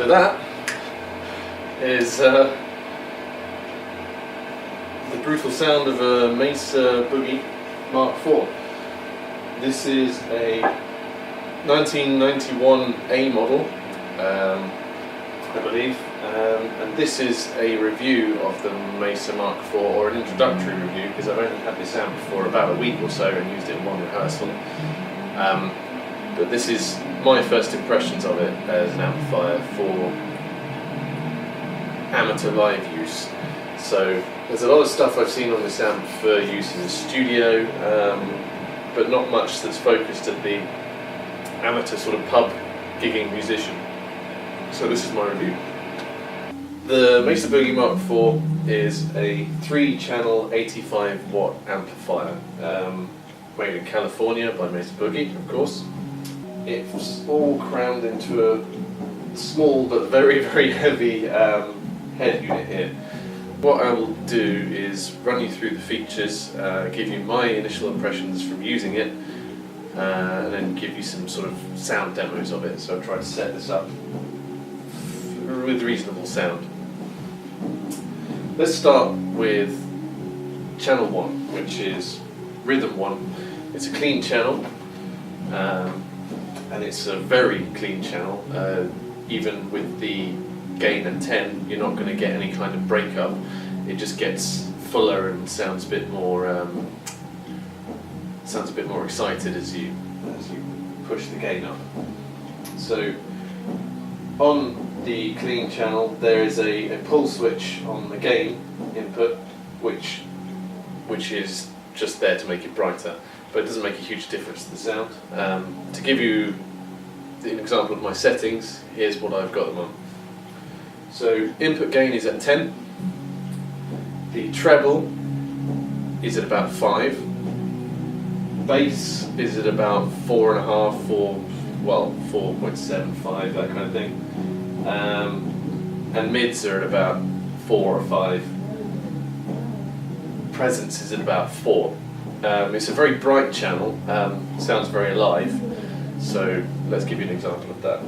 So that is the brutal sound of a Mesa Boogie Mark IV. This is a 1991 A model, I believe, and this is a review of the Mesa Mark IV, or an introductory review, because I've only had this amp for about a week or so and used it in one rehearsal. But this is my first impressions of it as an amplifier for amateur live use. So there's a lot of stuff I've seen on this amp for use in the studio, but not much that's focused at the amateur sort of pub gigging musician. So this is my review. The Mesa Boogie Mark IV is a 3-channel 85 watt amplifier, made in California by Mesa Boogie, of course. It's all crammed into a small but very, very heavy head unit here. What I will do is run you through the features, give you my initial impressions from using it, and then give you some sort of sound demos of it. So I'll try to set this up with reasonable sound. Let's start with channel 1, which is rhythm 1. It's a clean channel, and it's a very clean channel. Even with the gain at 10, you're not going to get any kind of breakup. It just gets fuller and sounds a bit more excited as you push the gain up. So on the clean channel there is a pull switch on the gain input, which is just there to make it brighter, but it doesn't make a huge difference to the sound. To give you an example of my settings, here's what I've got them on. So input gain is at 10, the treble is at about 5, bass is at about 4.5, 4.75, that kind of thing, and mids are at about 4 or 5, presence is at about 4. It's a very bright channel, sounds very alive, so let's give you an example of that.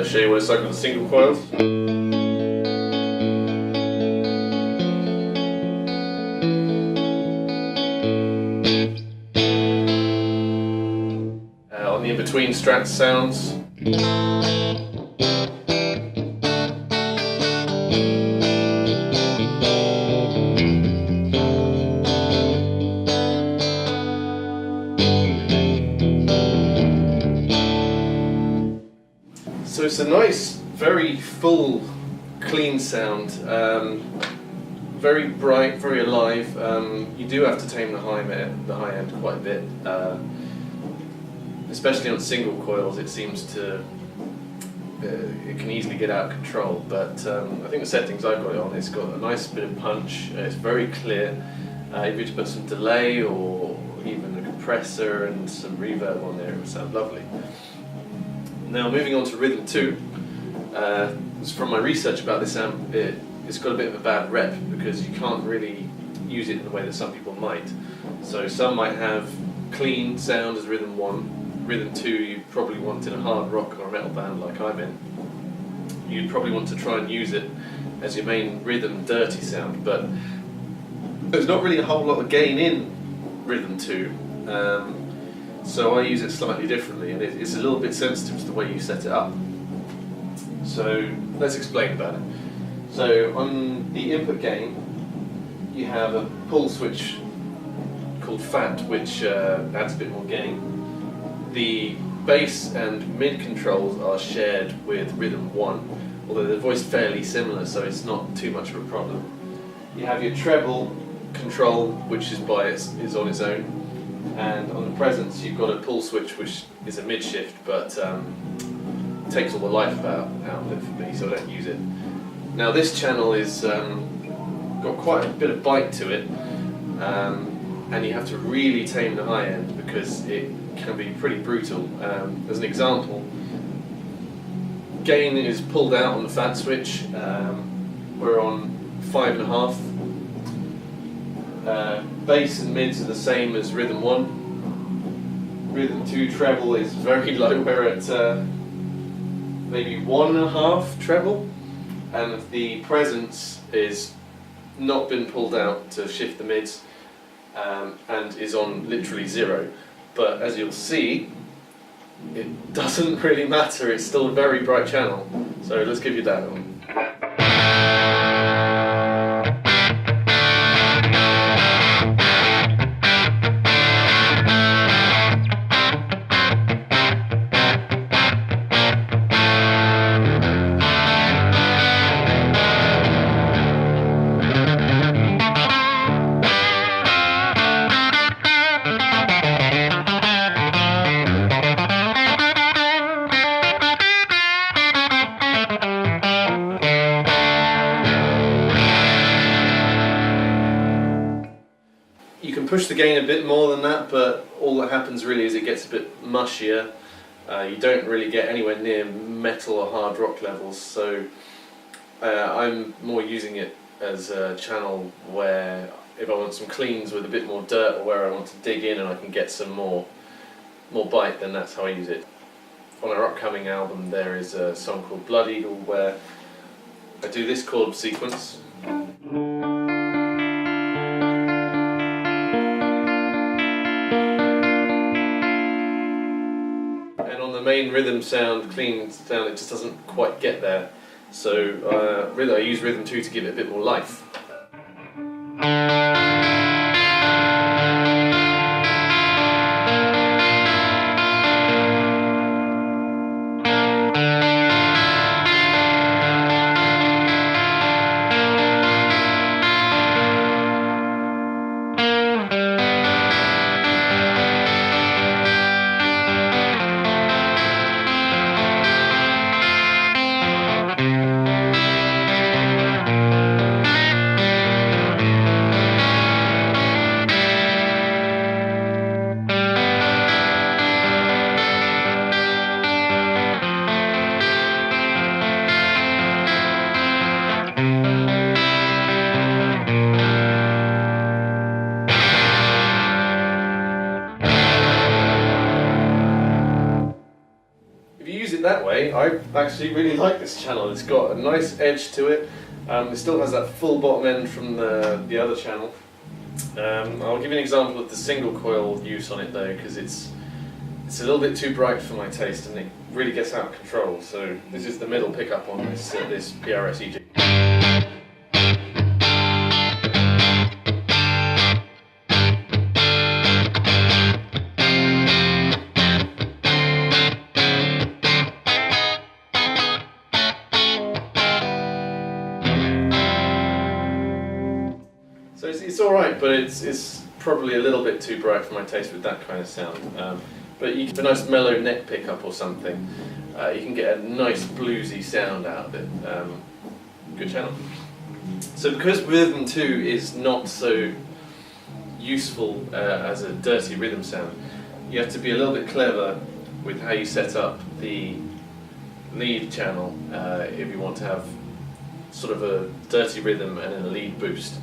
Show you what it's like with the single coils. On the in-between strat sounds. So it's a nice, very full, clean sound, very bright, very alive. You do have to tame the high end quite a bit, especially on single coils. It seems to, it can easily get out of control. But I think the settings I've got it on, it's got a nice bit of punch. It's very clear. If you were to put some delay or even a compressor and some reverb on there, it would sound lovely. Now moving on to rhythm 2, from my research about this amp, it's got a bit of a bad rep because you can't really use it in the way that some people might. So some might have clean sound as rhythm 1, rhythm 2 you probably want in a hard rock or a metal band like I'm in. You'd probably want to try and use it as your main rhythm dirty sound, but there's not really a whole lot of gain in rhythm 2. So I use it slightly differently, and it's a little bit sensitive to the way you set it up. So let's explain about it. So on the input gain, you have a pull switch called FAT, which adds a bit more gain. The bass and mid controls are shared with rhythm 1, although they're voiced fairly similar, so it's not too much of a problem. You have your treble control, which is on its own, and on the presence you've got a pull switch, which is a mid shift, but takes all the life out of it for me, so I don't use it. Now this channel is got quite a bit of bite to it, and you have to really tame the high end because it can be pretty brutal. As an example, gain is pulled out on the fat switch. We're on 5.5. Bass and mids are the same as rhythm 1. Rhythm 2 treble is very low. We're at maybe 1.5 treble, and the presence is not been pulled out to shift the mids, and is on literally 0. But as you'll see, it doesn't really matter, it's still a very bright channel. So let's give you that one. You can push the gain a bit more than that, but all that happens really is it gets a bit mushier. You don't really get anywhere near metal or hard rock levels, so I'm more using it as a channel where if I want some cleans with a bit more dirt, or where I want to dig in and I can get some more bite, then that's how I use it. On our upcoming album there is a song called Blood Eagle where I do this chord sequence. The main rhythm sound, clean sound, it just doesn't quite get there. So really I use rhythm 2 to give it a bit more life. That way, I actually really like this channel. It's got a nice edge to it. It still has that full bottom end from the other channel. I'll give you an example of the single coil use on it though, because it's a little bit too bright for my taste and it really gets out of control. So this is the middle pickup on this PRS EG. So it's alright, but it's probably a little bit too bright for my taste with that kind of sound. But you can have a nice mellow neck pickup or something. You can get a nice bluesy sound out of it. Good channel. So because rhythm 2 is not so useful as a dirty rhythm sound, you have to be a little bit clever with how you set up the lead channel if you want to have sort of a dirty rhythm and then a lead boost.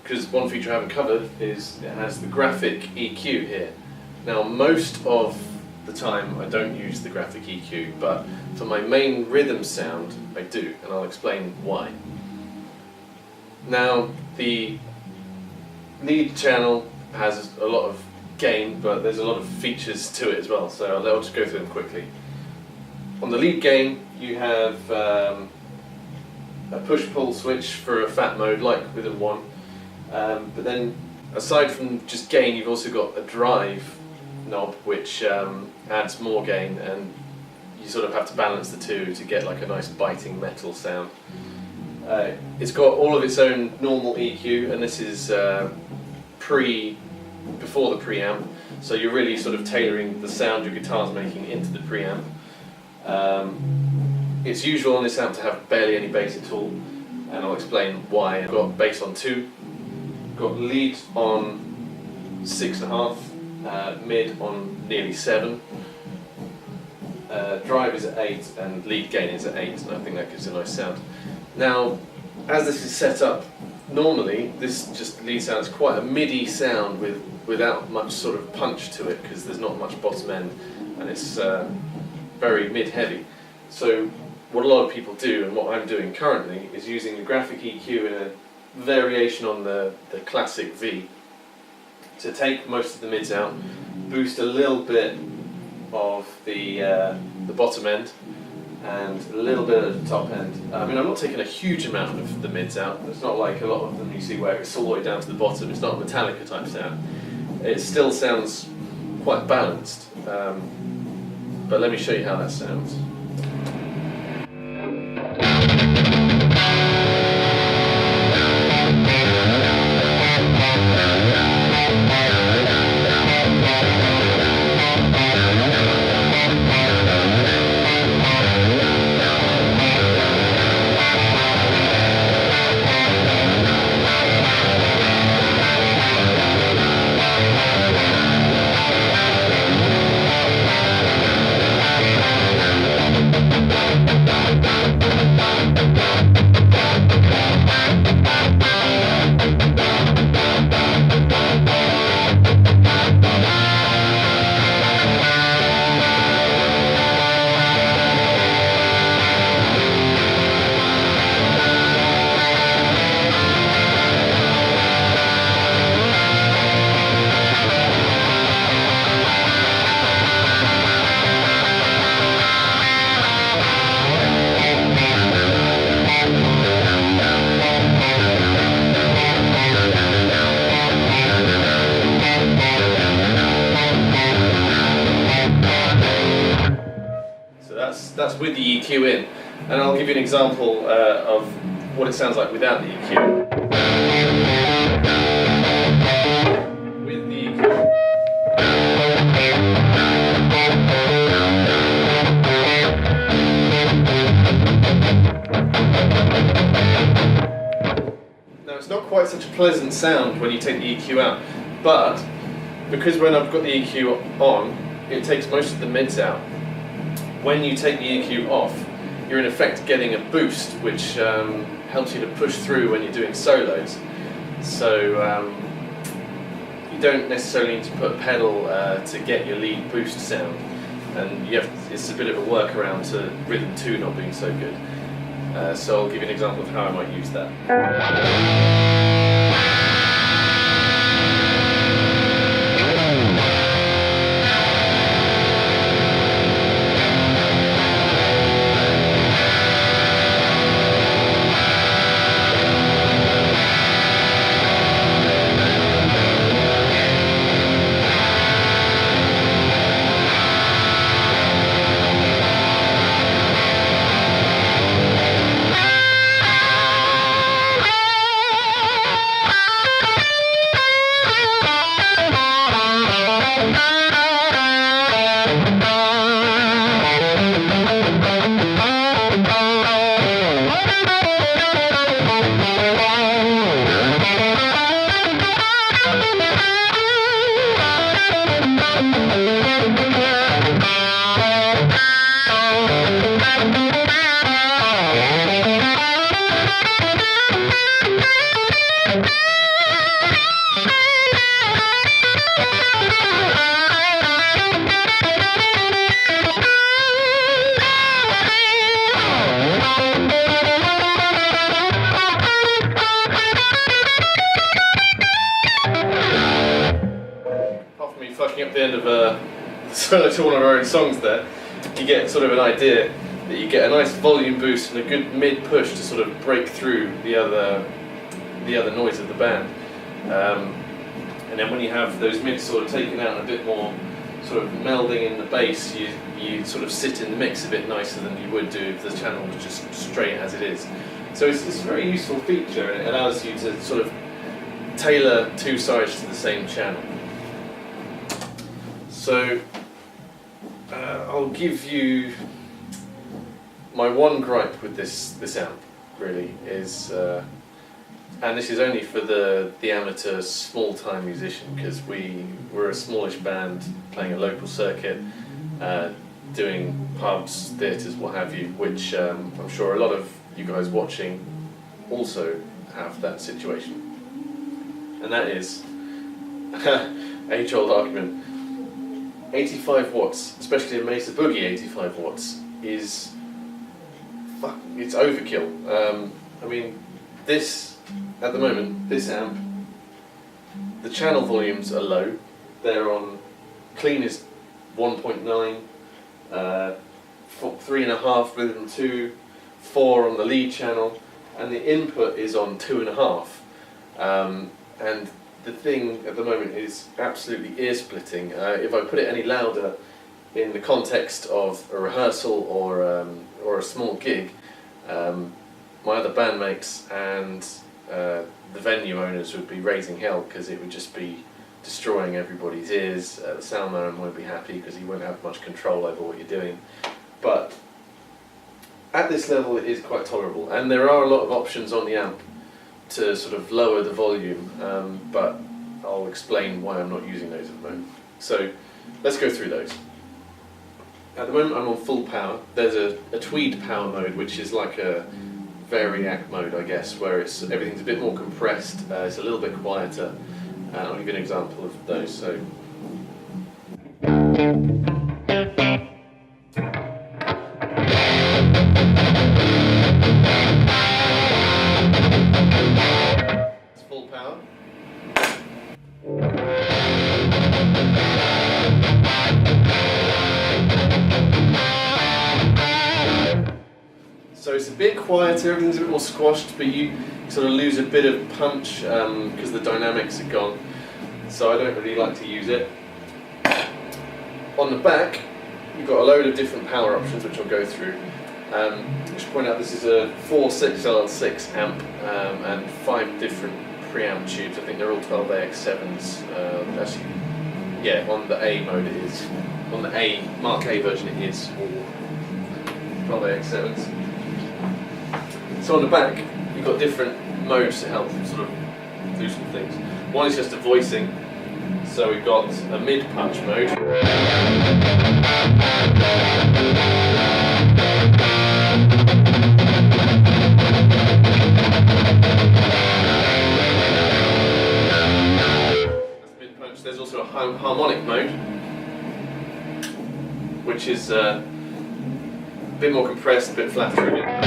Because one feature I haven't covered is it has the graphic EQ here. Now most of the time I don't use the graphic EQ, but for my main rhythm sound I do, and I'll explain why. Now the lead channel has a lot of gain, but there's a lot of features to it as well, so I'll just go through them quickly. On the lead gain you have a push-pull switch for a fat mode, like with M1. But then, aside from just gain, you've also got a drive knob, which adds more gain, and you sort of have to balance the two to get like a nice biting metal sound. It's got all of its own normal EQ, and this is before the preamp, so you're really sort of tailoring the sound your guitar's making into the preamp. It's usual on this amp to have barely any bass at all, and I'll explain why. I've got bass on 2, got lead on 6.5, mid on nearly 7, drive is at 8, and lead gain is at 8, and I think that gives a nice sound. Now, as this is set up, normally this just lead sound is quite a MIDI sound without much sort of punch to it, because there's not much bottom end, and it's very mid-heavy. So what a lot of people do, and what I'm doing currently, is using the graphic EQ in a variation on the classic V to take most of the mids out, boost a little bit of the bottom end, and a little bit of the top end. I mean, I'm not taking a huge amount of the mids out. It's not like a lot of them you see where it's all the way down to the bottom. It's not a Metallica type sound. It still sounds quite balanced, but let me show you how that sounds. That's with the EQ in, and I'll give you an example of what it sounds like without the EQ. With the EQ. Now, it's not quite such a pleasant sound when you take the EQ out, but because when I've got the EQ on, it takes most of the mids out. When you take the EQ off, you're in effect getting a boost, which helps you to push through when you're doing solos. So you don't necessarily need to put a pedal to get your lead boost sound, and it's a bit of a workaround to rhythm 2 not being so good. So I'll give you an example of how I might use that. Fucking up the end of a solo to one of our own songs there, you get sort of an idea. that you get a nice volume boost and a good mid push to sort of break through the other noise of the band. And then when you have those mids sort of taken out and a bit more sort of melding in the bass, you sort of sit in the mix a bit nicer than you would do if the channel was just straight as it is. So it's a very useful feature, and it allows you to sort of tailor two sides to the same channel. So I'll give you my one gripe with this amp, really, is, and this is only for the amateur small-time musician, because we're a smallish band playing a local circuit, doing pubs, theatres, what have you, which I'm sure a lot of you guys watching also have that situation. And that is, age-old argument, 85 watts, especially a Mesa Boogie 85 watts, it's overkill. I mean, this, at the moment, this amp, the channel volumes are low. They're on, clean is 1.9, 3.5 rhythm 2, 4 on the lead channel, and the input is on 2.5. And the thing at the moment is absolutely ear-splitting. If I put it any louder in the context of a rehearsal or a small gig, my other bandmates and the venue owners would be raising hell, because it would just be destroying everybody's ears. The sound man won't be happy because he won't have much control over what you're doing. But at this level it is quite tolerable, and there are a lot of options on the amp to sort of lower the volume, but I'll explain why I'm not using those at the moment. So let's go through those. At the moment I'm on full power. There's a Tweed power mode, which is like a variac mode, I guess, where everything's a bit more compressed, it's a little bit quieter. I'll give you an example of those. So it's full power. So it's a bit quieter, everything's a bit more squashed, but you sort of lose a bit of punch because the dynamics are gone. So I don't really like to use it. On the back, you've got a load of different power options, which I'll go through. I should point out this is a 4.6L6 amp and 5 different preamp tubes. I think they're all 12AX7s. Actually, yeah, on the A mode it is. On the Mark A version it is all 12AX7s. So on the back, you've got different modes to help sort of do some things. One is just a voicing. So we've got a mid-punch mode. That's mid-punch. There's also a harmonic mode, which is a bit more compressed, a bit flatter again.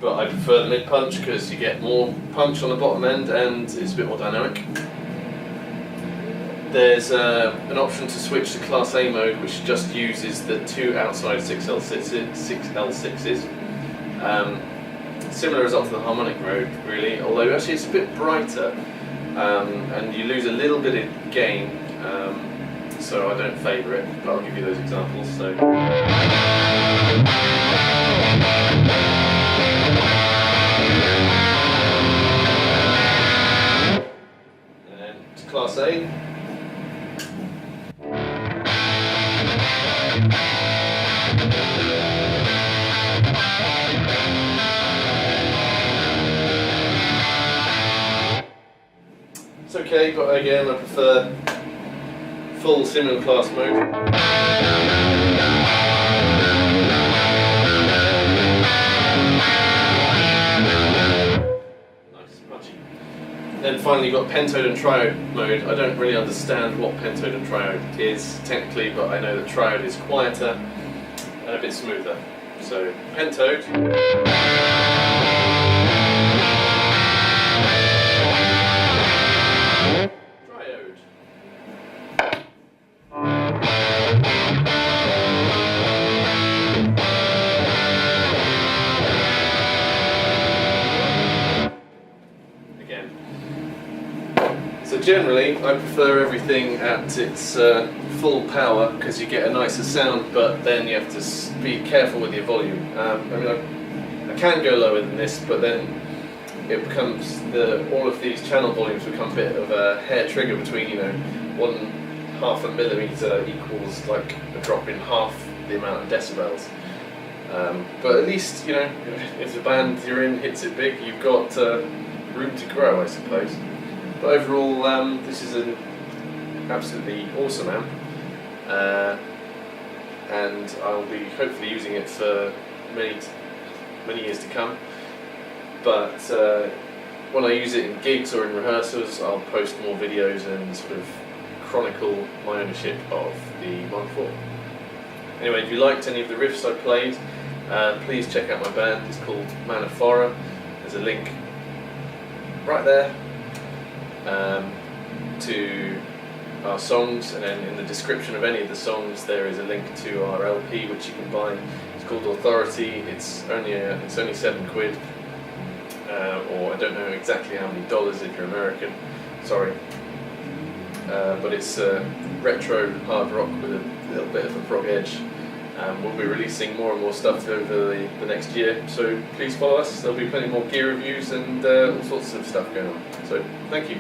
But I prefer the mid-punch because you get more punch on the bottom end and it's a bit more dynamic. There's an option to switch to Class A mode, which just uses the two outside 6L6s. Similar result to the harmonic mode, really, although actually it's a bit brighter and you lose a little bit of gain, so I don't favour it, but I'll give you those examples. So. Class A. It's okay, but again I prefer full similar class mode. Then finally you've got Pentode and Triode mode. I don't really understand what Pentode and Triode is technically, but I know that Triode is quieter and a bit smoother. So Pentode. Triode. Again. So generally I prefer everything at its full power because you get a nicer sound, but then you have to be careful with your volume. I mean, I can go lower than this, but then it becomes all of these channel volumes become a bit of a hair trigger between, you know, 1/2 a millimeter equals like a drop in half the amount of decibels. But at least, you know, if the band you're in hits it big, you've got room to grow, I suppose. But overall, this is an absolutely awesome amp, and I'll be hopefully using it for many years to come. But when I use it in gigs or in rehearsals, I'll post more videos and sort of chronicle my ownership of the Mark IV. Anyway, if you liked any of the riffs I played, please check out my band. It's called Mannaforra. There's a link right there to our songs, and then in the description of any of the songs there is a link to our LP which you can buy. It's called Authority. It's only £7, or I don't know exactly how many dollars if you're American, sorry, but it's retro hard rock with a little bit of a prog edge. We'll be releasing more and more stuff over the next year, so please follow us. There'll be plenty more gear reviews and all sorts of stuff going on. So thank you.